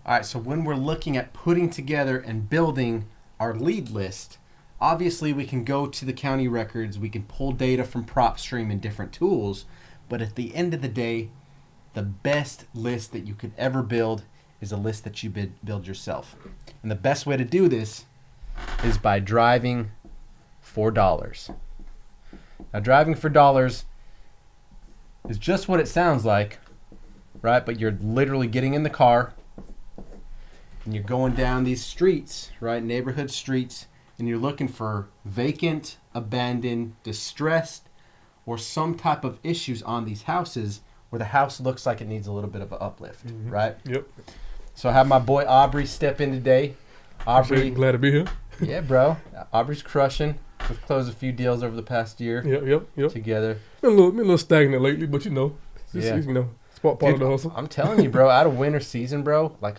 All right, so when we're looking at putting together and building our lead list, obviously we can go to the county records, we can pull data from PropStream and different tools, but at the end of the day, the best list that you could ever build is a list that you build yourself. And the best way to do this is by driving for dollars. Now, driving for dollars is just what it sounds like, right? But you're literally getting in the car and you're going down these streets, right? Neighborhood streets, and you're looking for vacant, abandoned, distressed, or some type of issues on these houses where the house looks like it needs a little bit of an uplift, right? Yep. So I have my boy Aubrey step in today. Aubrey, glad to be here. Yeah, bro. Aubrey's crushing. We've closed a few deals over the past year. Yep. Together. Been a little stagnant lately, but it's part of the hustle. I'm telling you, bro, out of winter season, bro, like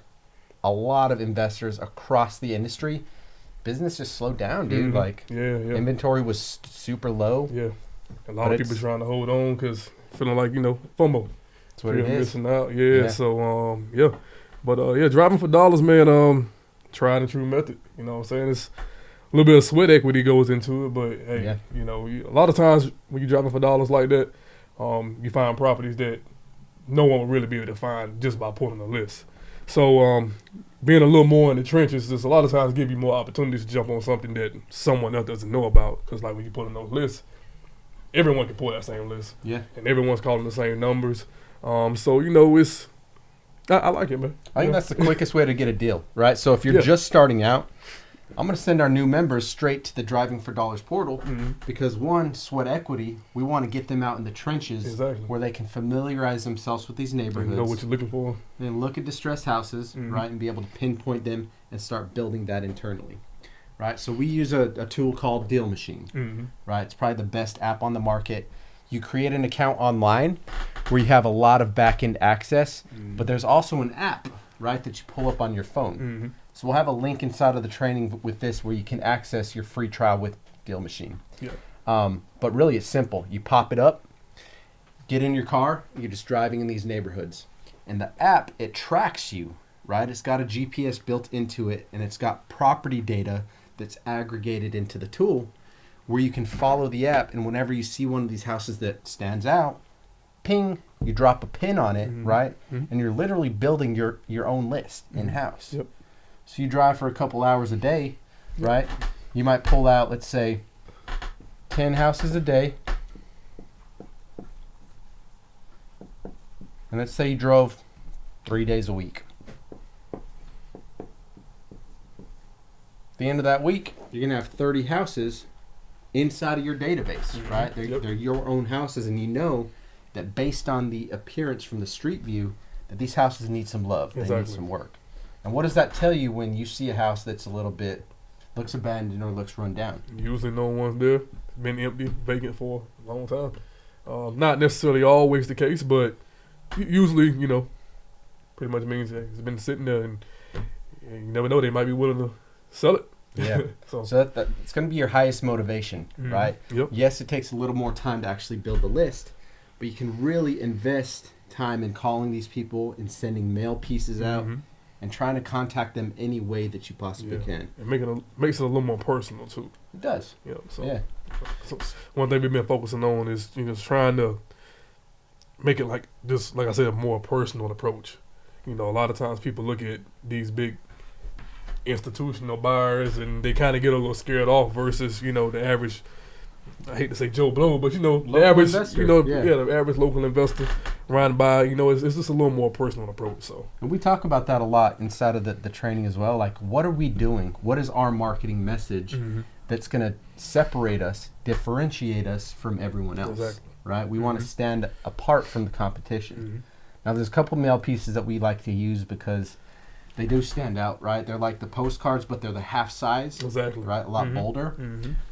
a lot of investors across the industry, business just slowed down, dude. Like, inventory was super low. Yeah. A lot of people trying to hold on because feeling like, FOMO. That's what it is. Missing out. Yeah. So, But, driving for dollars, man, tried and true method. You know what I'm saying? It's a little bit of sweat equity goes into it, but, hey, a lot of times when you're driving for dollars like that, you find properties that no one will really be able to find just by pulling a list. So, being a little more in the trenches, just a lot of times give you more opportunities to jump on something that someone else doesn't know about. Because, like, when you put in those lists, everyone can pull that same list. Yeah. And everyone's calling the same numbers. It's... I like it, man. I think that's the quickest way to get a deal, right? So if you're just starting out, I'm going to send our new members straight to the Driving for Dollars portal because, one, sweat equity, we want to get them out in the trenches where they can familiarize themselves with these neighborhoods. They know what you're looking for. Then look at distressed houses, right, and be able to pinpoint them and start building that internally, right? So we use a tool called DealMachine, right? It's probably the best app on the market. You create an account online where you have a lot of back-end access, but there's also an app, right, that you pull up on your phone. So we'll have a link inside of the training with this where you can access your free trial with DealMachine. Yeah. But really it's simple. You pop it up, get in your car, you're just driving in these neighborhoods. And the app, it tracks you, right? It's got a GPS built into it, and it's got property data that's aggregated into the tool where you can follow the app, and whenever you see one of these houses that stands out, ping, you drop a pin on it, right? And you're literally building your own list in-house. Yep. So you drive for a couple hours a day, right? You might pull out, let's say, 10 houses a day. And let's say you drove 3 days a week. At the end of that week, you're going to have 30 houses inside of your database, right? They're your own houses, and you know that based on the appearance from the street view, that these houses need some love. They need some work. And what does that tell you when you see a house that's a little bit, looks abandoned or looks run down? Usually no one's there. It's been empty, vacant for a long time. Not necessarily always the case, but usually, pretty much means that it's been sitting there, and you never know, they might be willing to sell it. Yeah. so that it's going to be your highest motivation, right? Yep. Yes, it takes a little more time to actually build the list, but you can really invest time in calling these people and sending mail pieces out and trying to contact them any way that you possibly can. And makes it a little more personal too. It does. So one thing we've been focusing on is trying to make it like I said, a more personal approach. A lot of times people look at these big institutional buyers and they kind of get a little scared off versus the average, I hate to say Joe Blow, but the average investor, the average local investor riding by, it's just a little more personal approach. So, and we talk about that a lot inside of the training as well. Like, what are we doing? What is our marketing message that's going to separate us, differentiate us from everyone else? Right? We want to stand apart from the competition. Now, there's a couple mail pieces that we like to use because they do stand out, right? They're like the postcards, but they're the half size, right? A lot bolder,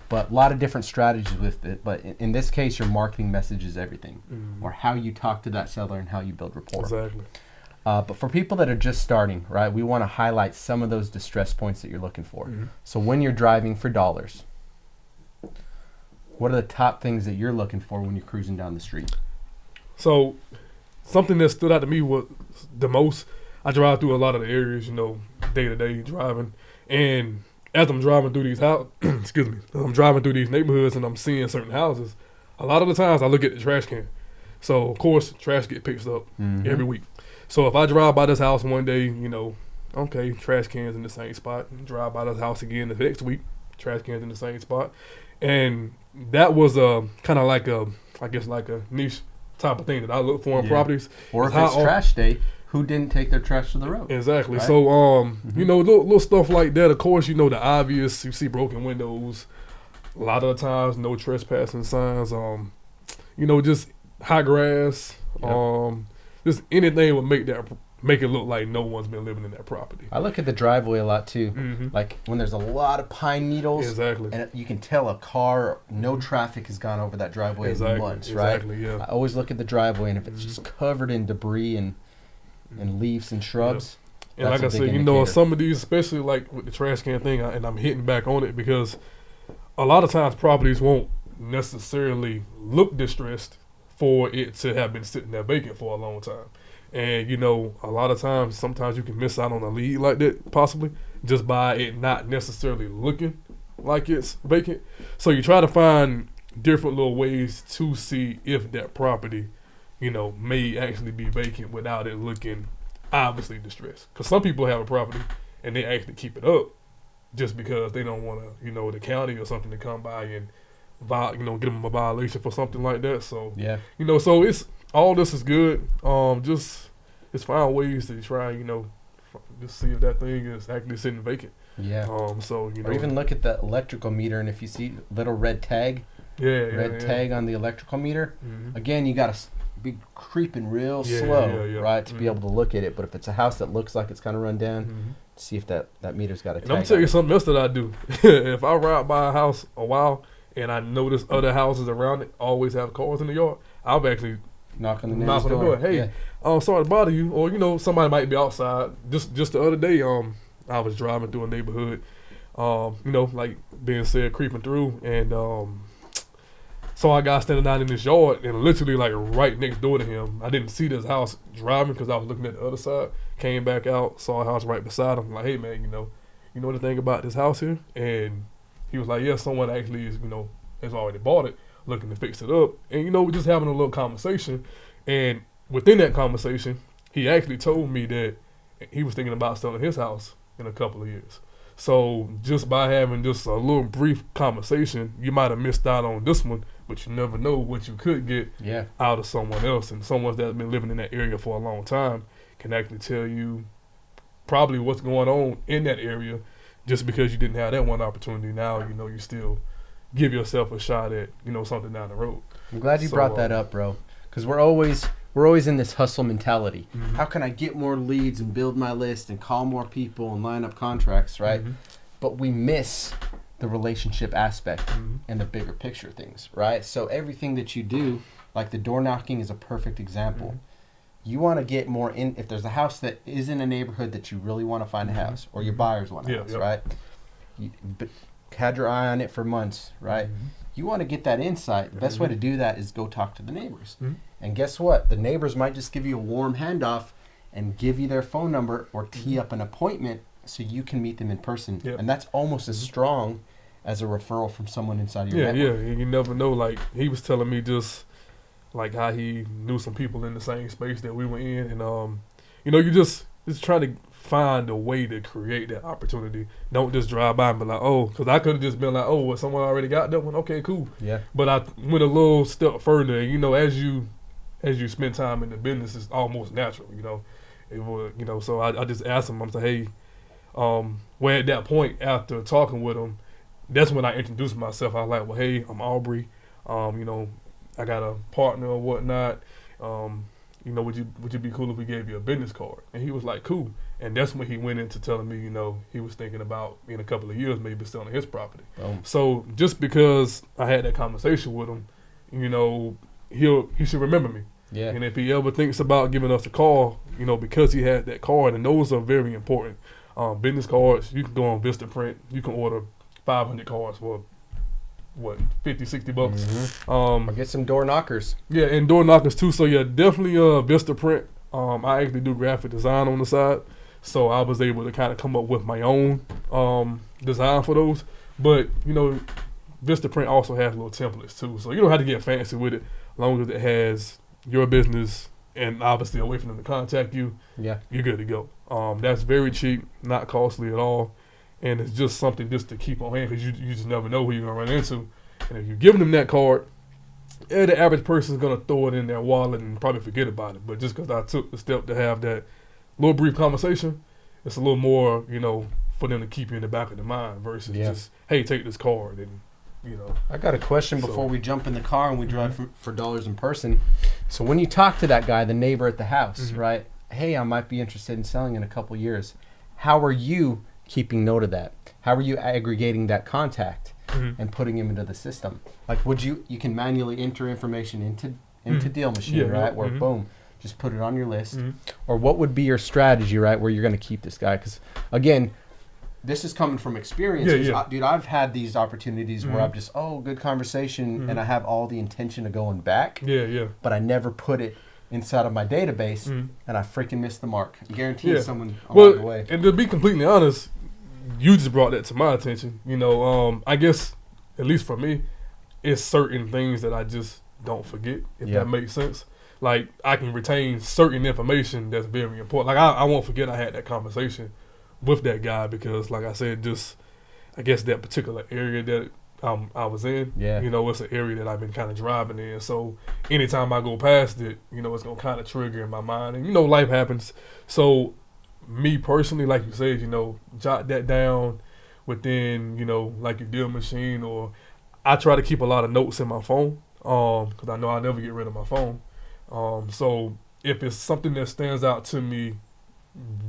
but a lot of different strategies with it. But in this case, your marketing message is everything, or how you talk to that seller and how you build rapport. But for people that are just starting, right, we want to highlight some of those distress points that you're looking for. So when you're driving for dollars, what are the top things that you're looking for when you're cruising down the street? So something that stood out to me was the most, I drive through a lot of the areas, day to day driving, and as I'm driving through these excuse me, as I'm driving through these neighborhoods and I'm seeing certain houses, a lot of the times I look at the trash can. So of course, trash get picked up every week. So if I drive by this house one day, okay, trash cans in the same spot. And drive by this house again the next week, trash cans in the same spot, and that was kind of like a niche type of thing that I look for in properties. Or if it's trash day, who didn't take their trash to the road? Exactly. Right? So, little stuff like that. Of course, the obvious. You see broken windows. A lot of the times, no trespassing signs. Just high grass. Just anything would make it look like no one's been living in that property. I look at the driveway a lot too. Like when there's a lot of pine needles. Exactly. And you can tell a car, no traffic has gone over that driveway in months, right? Exactly, yeah. I always look at the driveway, and if it's just covered in debris and leaves and shrubs. And like I said, some of these, especially like with the trash can thing, and I'm hitting back on it because a lot of times properties won't necessarily look distressed for it to have been sitting there vacant for a long time. And, a lot of times, sometimes you can miss out on a lead like that, possibly, just by it not necessarily looking like it's vacant. So you try to find different little ways to see if that property, may actually be vacant without it looking obviously distressed. Because some people have a property and they actually keep it up just because they don't want to, the county or something to come by and, get them a violation for something like that. So, so it's, all this is good. Just find ways to try, just see if that thing is actually sitting vacant. Yeah. Or even look at the electrical meter, and if you see little red tag, tag on the electrical meter, again, you got to be creeping real slow, right, to be able to look at it. But if it's a house that looks like it's kind of run down, see if that meter's got a tag. And I'm telling you something else that I do. If I ride by a house a while and I notice other houses around it always have cars in the yard, I'll actually knock on the door. Hey, sorry to bother you. Or, somebody might be outside. Just the other day, I was driving through a neighborhood, like being said, creeping through, and saw a guy standing out in his yard, and literally like right next door to him. I didn't see this house driving because I was looking at the other side. Came back out, saw a house right beside him. Like, hey man, you know anything about this house here? And he was like, yeah, someone actually is, has already bought it, looking to fix it up. And, we're just having a little conversation. And within that conversation, he actually told me that he was thinking about selling his house in a couple of years. So just by having just a little brief conversation, you might have missed out on this one, but you never know what you could get out of someone else. And someone that's been living in that area for a long time can actually tell you probably what's going on in that area. Just because you didn't have that one opportunity, now you still give yourself a shot at something down the road. I'm glad you brought that up, bro, because we're always in this hustle mentality. How can I get more leads and build my list and call more people and line up contracts, right? But we miss the relationship aspect and the bigger picture things, right? So everything that you do, like the door knocking is a perfect example. You want to get more in. If there's a house that is in a neighborhood that you really want to find a house, or your buyers want a house, right? But had your eye on it for months, right? You want to get that insight. The best way to do that is go talk to the neighbors. And guess what? The neighbors might just give you a warm handoff and give you their phone number or tee up an appointment so you can meet them in person. And that's almost as strong as a referral from someone inside your network. Yeah, you never know. Like, he was telling me just like how he knew some people in the same space that we were in, and you just try to find a way to create that opportunity. Don't just drive by and be like, oh, because I could have just been like, oh, well, someone already got that one. Okay, cool. But I went a little step further, and as you spend time in the business, it's almost natural. So I just asked him. I'm like, hey, well, at that point after talking with him, that's when I introduced myself. I was like, well, hey, I'm Aubrey. I got a partner or whatnot. Would you be cool if we gave you a business card? And he was like, cool. And that's when he went into telling me, he was thinking about in a couple of years maybe selling his property. So just because I had that conversation with him, he should remember me. And if he ever thinks about giving us a call, because he had that card, and those are very important. Business cards, you can go on Vistaprint, you can order 500 cards for $50-$60. Or get some door knockers. And door knockers too. So definitely Vistaprint. I actually do graphic design on the side, so I was able to kind of come up with my own design for those. But Vistaprint also has little templates too, so you don't have to get fancy with it, as long as it has your business and obviously a way for them to contact you. Yeah, you're good to go. That's very cheap, not costly at all, and it's just something just to keep on hand because you just never know who you're gonna run into. And if you're giving them that card, the average person is gonna throw it in their wallet and probably forget about it. But just because I took the step to have that little brief conversation, it's a little more, for them to keep you in the back of their mind versus just, hey, take this card and. I got a question before we jump in the car and we drive for dollars in person. So when you talk to that guy, the neighbor at the house, right? Hey, I might be interested in selling in a couple years. How are you keeping note of that? How are you aggregating that contact and putting him into the system? Like, you can manually enter information into DealMachine, right? Where boom, just put it on your list. Or what would be your strategy, right? Where you're going to keep this guy? Because again, this is coming from experience. Dude, I've had these opportunities where I'm just, good conversation, and I have all the intention of going back. But I never put it inside of my database, and I freaking missed the mark. I guarantee someone along the way. And to be completely honest, you just brought that to my attention. I guess, at least for me, it's certain things that I just don't forget, if that makes sense. Like, I can retain certain information that's very important. Like, I won't forget I had that conversation with that guy because, like I said, just I guess that particular area that I was in, it's an area that I've been kind of driving in. So anytime I go past it, it's gonna kind of trigger in my mind, and life happens. So me personally, like you said, jot that down within, like your DealMachine, or I try to keep a lot of notes in my phone because I know I'll never get rid of my phone. So if it's something that stands out to me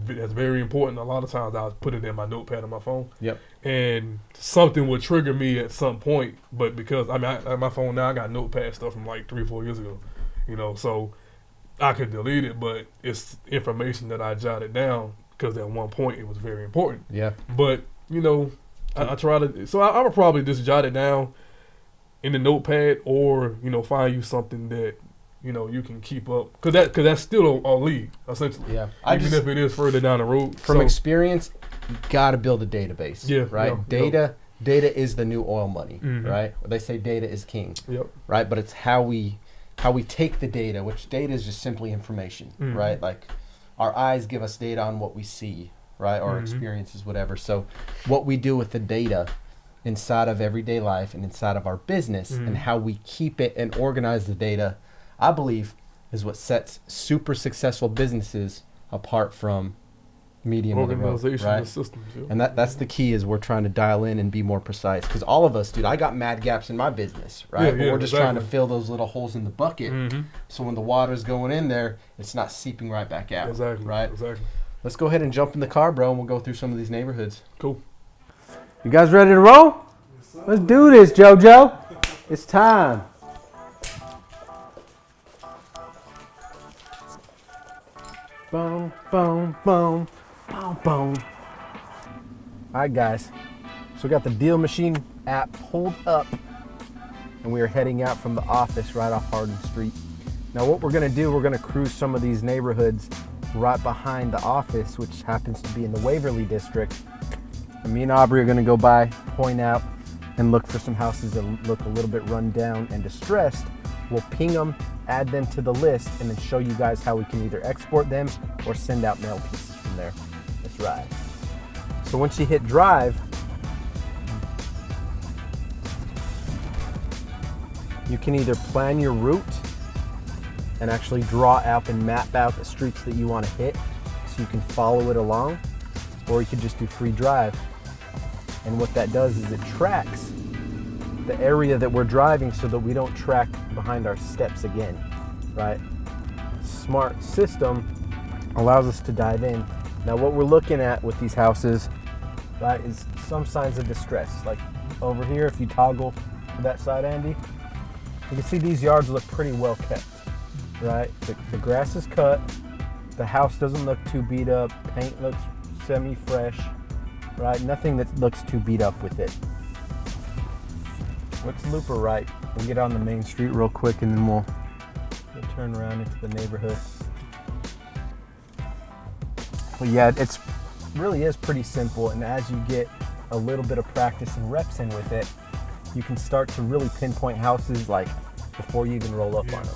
that's very important, a lot of times I'll put it in my notepad on my phone. And something would trigger me at some point, but because I my phone now, I got notepad stuff from like 3-4 years ago, so I could delete it, but it's information that I jotted down because at one point it was very important. But I try to, so I would probably just jot it down in the notepad, or find you something that you can keep up, because that's still a lead, essentially. Even if it is further down the road. From experience, you got to build a database, right? Data is the new oil money, right? They say data is king, right? But it's how we take the data, which data is just simply information, right? Like, our eyes give us data on what we see, right? Or experiences, whatever. So what we do with the data inside of everyday life and inside of our business, and how we keep it and organize the data, I believe, is what sets super successful businesses apart from medium of the road, right? Systems, and that's the key, is we're trying to dial in and be more precise. Because all of us, dude, I got mad gaps in my business, right? But we're just trying to fill those little holes in the bucket, so when the water's going in there, it's not seeping right back out. Right? Let's go ahead and jump in the car, bro, and we'll go through some of these neighborhoods. Cool. You guys ready to roll? Yes, let's do this, JoJo. It's time. Boom, boom, boom, boom, boom. All right, guys. So we got the DealMachine app pulled up, and we are heading out from the office right off Hardin Street. Now, what we're going to do, we're going to cruise some of these neighborhoods right behind the office, which happens to be in the Waverly district. And me and Aubrey are going to go by, point out, and look for some houses that look a little bit run down and distressed. We'll ping them, add them to the list, and then show you guys how we can either export them or send out mail pieces from there. Let's ride. So once you hit drive, you can either plan your route and actually draw out and map out the streets that you want to hit so you can follow it along, or you could just do free drive. And what that does is it tracks the area that we're driving so that we don't track behind our steps again, right? Smart system allows us to dive in. Now, what we're looking at with these houses, right, is some signs of distress. Like over here, if you toggle to that side, Andy, you can see these yards look pretty well kept, right? The grass is cut, the house doesn't look too beat up, paint looks semi-fresh, right? Nothing that looks too beat up with it. Let's loop her right. We'll get on the main street real quick, and then we'll turn around into the neighborhood. Well, yeah, it's really is pretty simple, and as you get a little bit of practice and reps in with it, you can start to really pinpoint houses like before you even roll up on them,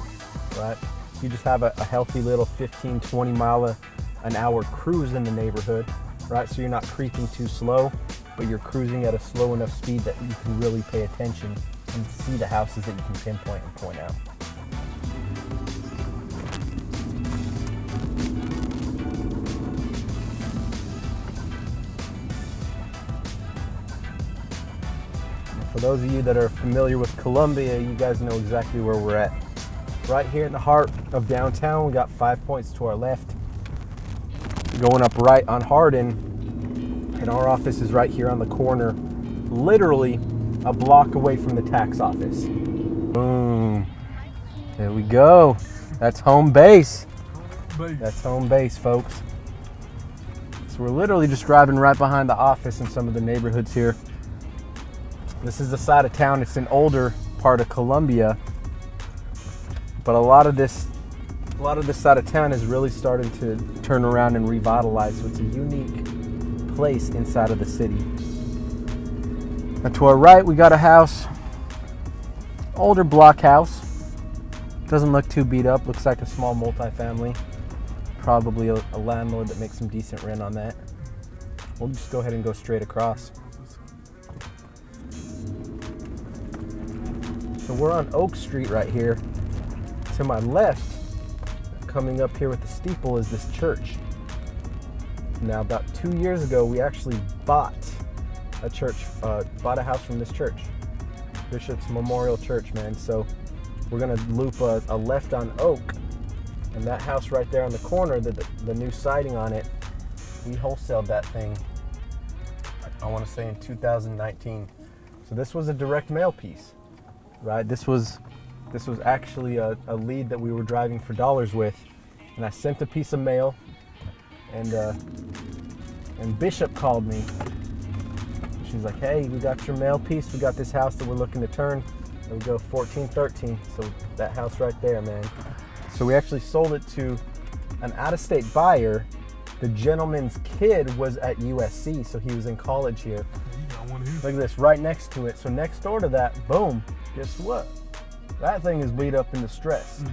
right? You just have a healthy little 15, 20 mile an hour cruise in the neighborhood, right? So you're not creeping too slow, but you're cruising at a slow enough speed that you can really pay attention and see the houses that you can pinpoint and point out. For those of you that are familiar with Columbia, you guys know exactly where we're at. Right here in the heart of downtown, we got 5 Points to our left. Going up right on Hardin, and our office is right here on the corner, literally a block away from the tax office. Boom. There we go. That's home base. That's home base, folks. So we're literally just driving right behind the office in some of the neighborhoods here. This is the side of town. It's an older part of Columbia, but a lot of this side of town is really starting to turn around and revitalize. So it's a unique place inside of the city. And to our right, we got a house, older block house. Doesn't look too beat up. Looks like a small multifamily. Probably a landlord that makes some decent rent on that. We'll just go ahead and go straight across. So we're on Oak Street right here. To my left, coming up here with the steeple, is this church. Now, about 2 years ago, we actually bought a house from this church, Bishop's Memorial Church, man. So we're gonna loop a left on Oak, and that house right there on the corner, the new siding on it, we wholesaled that thing, I want to say in 2019. So this was a direct mail piece, right? This was actually a lead that we were driving for dollars with, and I sent a piece of mail, and Bishop called me. She's like, hey, we got your mail piece. We got this house that we're looking to turn. There we go, 1413. So that house right there, man. So we actually sold it to an out-of-state buyer. The gentleman's kid was at USC, so he was in college here. Look at this, right next to it. So next door to that, boom, guess what? That thing is beat up and distressed.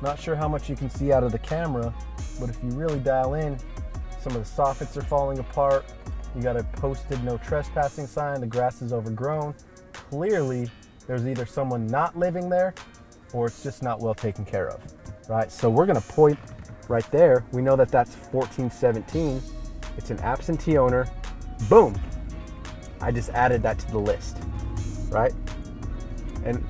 Not sure how much you can see out of the camera, but if you really dial in, some of the soffits are falling apart. You got a posted no trespassing sign. The grass is overgrown. Clearly, there's either someone not living there or it's just not well taken care of, right? So we're gonna point right there. We know that that's 1417. It's an absentee owner. Boom. I just added that to the list, right? And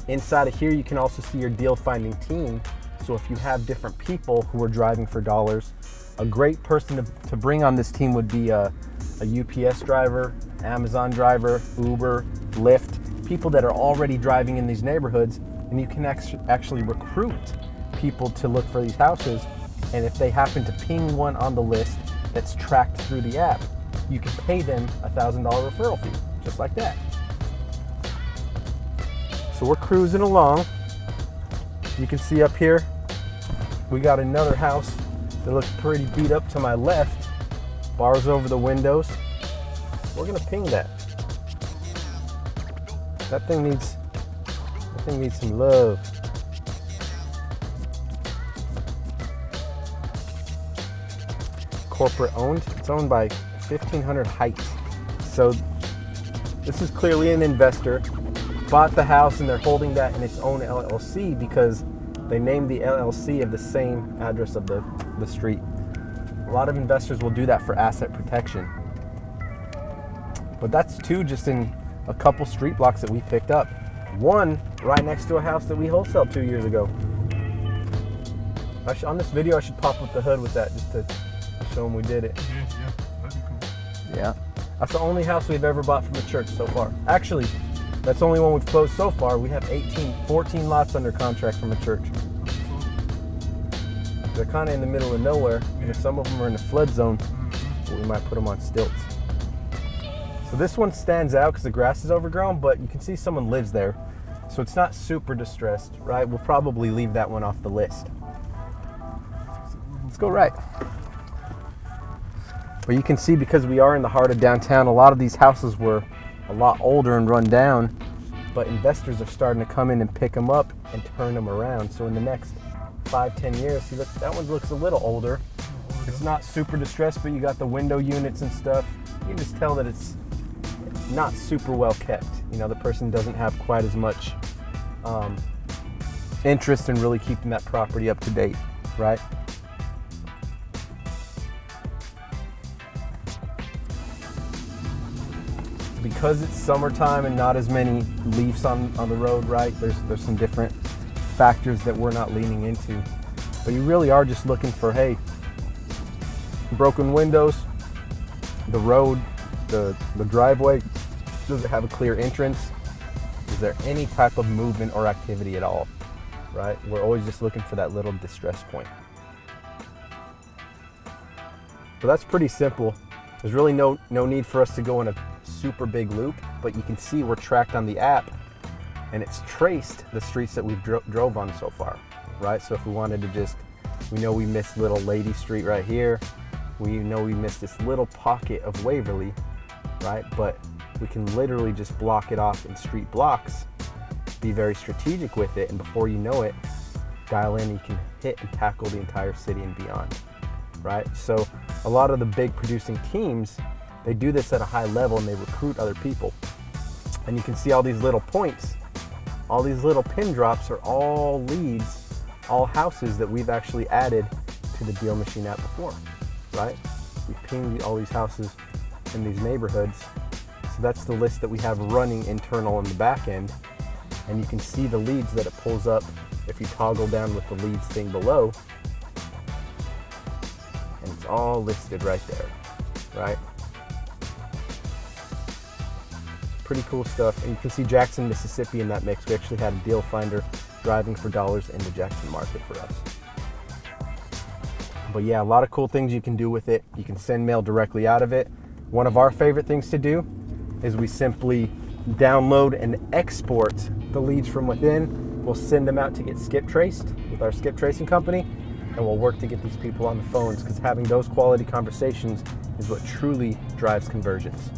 inside of here, you can also see your deal finding team. So if you have different people who are driving for dollars, a great person to bring on this team would be a UPS driver, Amazon driver, Uber, Lyft, people that are already driving in these neighborhoods, and you can actually recruit people to look for these houses. And if they happen to ping one on the list that's tracked through the app, you can pay them a $1,000 referral fee, just like that. So we're cruising along. You can see up here, we got another house that looks pretty beat up to my left. Bars over the windows. We're gonna ping that. That thing needs some love. Corporate owned. It's owned by 1500 Heights. So this is clearly an investor. Bought the house and they're holding that in its own LLC because they named the LLC of the same address of the street. A lot of investors will do that for asset protection. But that's two just in a couple street blocks that we picked up. One right next to a house that we wholesaled 2 years ago. On this video, I should pop up the hood with that just to show them we did it. Yeah, that'd be cool. Yeah, that's the only house we've ever bought from a church so far. Actually, that's the only one we've closed so far. We have 14 lots under contract from a church. They're kind of in the middle of nowhere, and some of them are in the flood zone, but we might put them on stilts. So this one stands out because the grass is overgrown, but you can see someone lives there. So it's not super distressed, right? We'll probably leave that one off the list. Let's go right. But you can see, because we are in the heart of downtown, a lot of these houses were a lot older and run down, but investors are starting to come in and pick them up and turn them around. So in the next 5-10 years, see, that one looks a little older. It's not super distressed, but you got the window units and stuff. You can just tell that it's not super well kept. You know, the person doesn't have quite as much interest in really keeping that property up to date, right? Because it's summertime and not as many leaves on the road, right? There's some different factors that we're not leaning into. But you really are just looking for, hey, broken windows, the road, the driveway, does it have a clear entrance? Is there any type of movement or activity at all, right? We're always just looking for that little distress point. But that's pretty simple. There's really no need for us to go in a super big loop, but you can see we're tracked on the app and it's traced the streets that we've drove on so far, right? So if we wanted to just, we know we missed Little Lady Street right here. We know we missed this little pocket of Waverly, right? But we can literally just block it off in street blocks, be very strategic with it, and before you know it, dial in, you can hit and tackle the entire city and beyond, right? So a lot of the big producing teams, they do this at a high level and they recruit other people. And you can see all these little points, all these little pin drops are all leads, all houses that we've actually added to the DealMachine app before, right? We pinged all these houses in these neighborhoods. So that's the list that we have running internal in the back end. And you can see the leads that it pulls up if you toggle down with the leads thing below. And it's all listed right there, right? Pretty cool stuff. And you can see Jackson, Mississippi in that mix. We actually had a deal finder driving for dollars in the Jackson market for us. But yeah, a lot of cool things you can do with it. You can send mail directly out of it. One of our favorite things to do is we simply download and export the leads from within. We'll send them out to get skip traced with our skip tracing company, and we'll work to get these people on the phones, because having those quality conversations is what truly drives conversions.